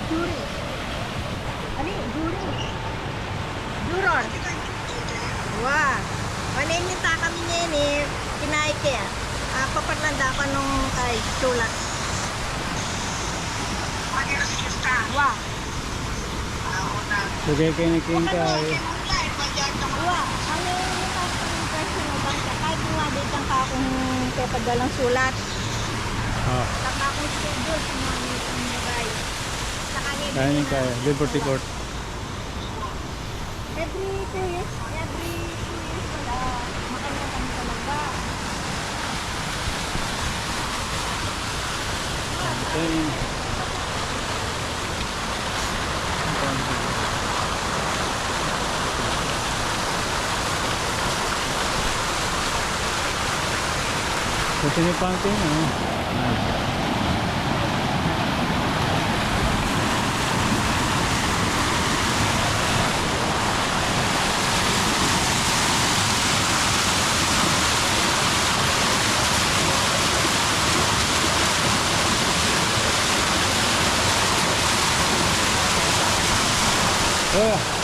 Juri. Ani, juri. Juron. Wah. Maninita kami niya ini. Kinaik ya. Papatlanda ko nung kay sulat. Wah. Sugay kayo na kingkay. Wah. Ano yung person mo bangka? Kahit nga dito ka akong pepadalang sulat. Ah, Saka akong schedule sa mga meeting mo guys. Saka kayo kayo. Liberty Court. Every 2 years wala. Makanya kami talaga. Training. So, sinipangkin, ano?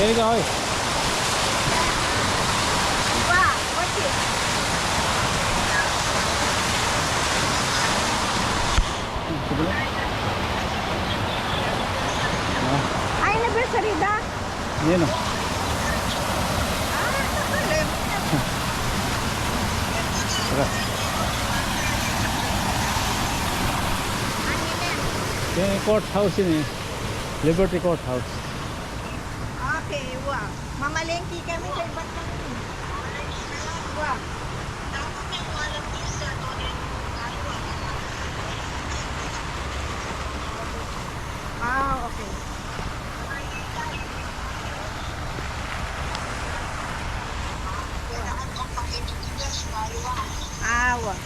Kaya ka, oy. Wah, what's it? Ay, anniversary da? Yan o. Nakalim. Tara. Ano yan? Yan yung courthouse yun eh. Liberty Courthouse. Okay, wah. Mamalengki kami sa iba't kami. Wah. Ah, okay. Ah, wah.